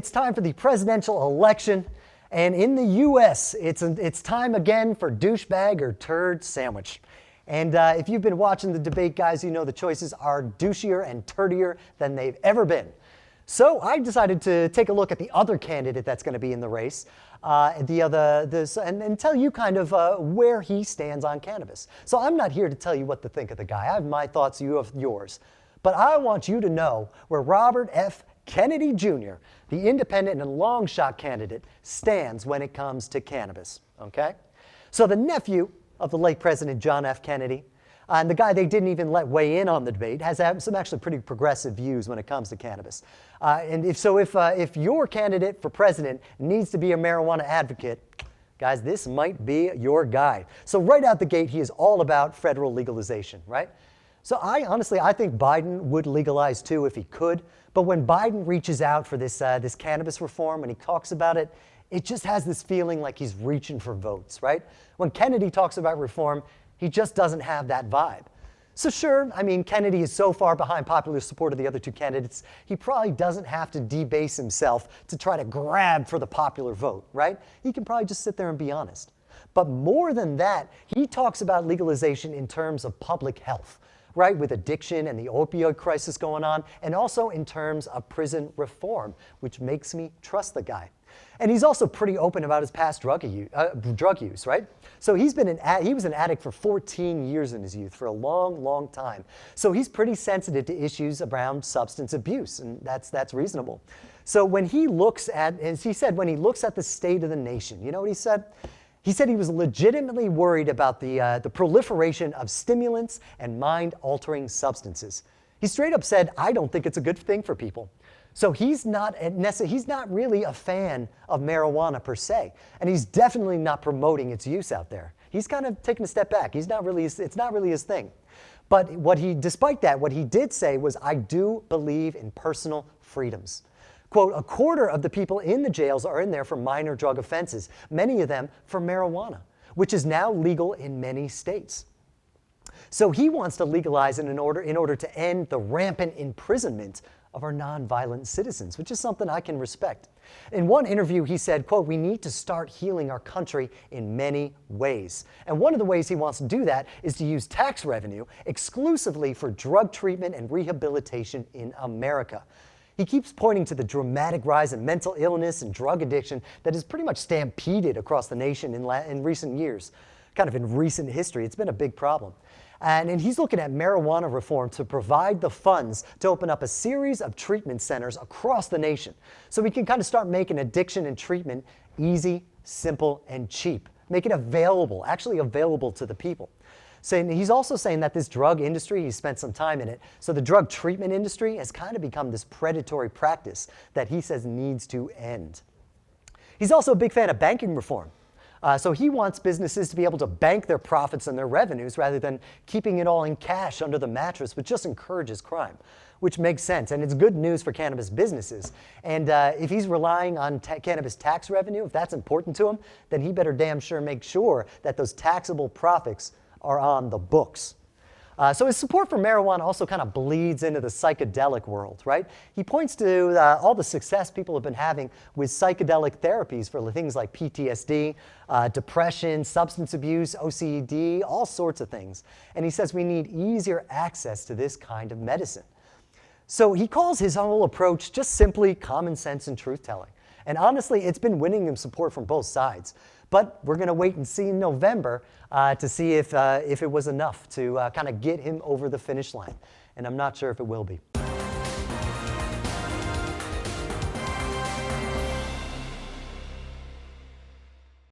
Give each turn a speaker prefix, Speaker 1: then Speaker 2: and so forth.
Speaker 1: it's time for the presidential election. And in the U.S., it's time again for douchebag or turd sandwich. And if you've been watching the debate, guys, you know the choices are douchier and turdier than they've ever been. So I decided to take a look at the other candidate that's going to be in the race, and tell you kind of where he stands on cannabis. So I'm not here to tell you what to think of the guy. I have my thoughts, you have yours. But I want you to know where Robert F. Kennedy Jr., the independent and long shot candidate, stands when it comes to cannabis, okay? So the nephew of the late President John F. Kennedy, and the guy they didn't even let weigh in on the debate, has some actually pretty progressive views when it comes to cannabis. And if your candidate for president needs to be a marijuana advocate, guys, this might be your guy. So right out the gate, he is all about federal legalization, right? So I think Biden would legalize too if he could. But when Biden reaches out for this cannabis reform and he talks about it, it just has this feeling like he's reaching for votes, right? When Kennedy talks about reform, he just doesn't have that vibe. So sure, I mean, Kennedy is so far behind popular support of the other two candidates, he probably doesn't have to debase himself to try to grab for the popular vote, right? He can probably just sit there and be honest. But more than that, he talks about legalization in terms of public health, right, with addiction and the opioid crisis going on, and also in terms of prison reform, which makes me trust the guy. And he's also pretty open about his past drug use, right? So he was an addict for 14 years in his youth, for a long, long time. So he's pretty sensitive to issues around substance abuse, and that's reasonable. So when he looks at, as he said, when he looks at the state of the nation, you know what he said? He said he was legitimately worried about the proliferation of stimulants and mind-altering substances. He straight up said, I don't think it's a good thing for people. So he's not really a fan of marijuana per se, and he's definitely not promoting its use out there. He's kind of taking a step back. It's not really his thing. But despite that, what he did say was, I do believe in personal freedoms. Quote, a quarter of the people in the jails are in there for minor drug offenses, many of them for marijuana, which is now legal in many states. So he wants to legalize it in order to end the rampant imprisonment of our nonviolent citizens, which is something I can respect. In one interview, he said, quote, we need to start healing our country in many ways. And one of the ways he wants to do that is to use tax revenue exclusively for drug treatment and rehabilitation in America. He keeps pointing to the dramatic rise in mental illness and drug addiction that has pretty much stampeded across the nation in recent years. Kind of in recent history, it's been a big problem. And he's looking at marijuana reform to provide the funds to open up a series of treatment centers across the nation so we can kind of start making addiction and treatment easy, simple, and cheap. Make it actually available to the people. So he's also saying that this drug industry, he spent some time in it, so the drug treatment industry has kind of become this predatory practice that he says needs to end. He's also a big fan of banking reform. So he wants businesses to be able to bank their profits and their revenues rather than keeping it all in cash under the mattress, which just encourages crime, which makes sense. And it's good news for cannabis businesses. And if he's relying on cannabis tax revenue, if that's important to him, then he better damn sure make sure that those taxable profits are on the books. So his support for marijuana also kind of bleeds into the psychedelic world, right? He points to all the success people have been having with psychedelic therapies for things like PTSD, depression, substance abuse, OCD, all sorts of things. And he says we need easier access to this kind of medicine. So he calls his whole approach just simply common sense and truth-telling. And honestly, it's been winning him support from both sides. But we're going to wait and see in November to see if it was enough to kind of get him over the finish line. And I'm not sure if it will be.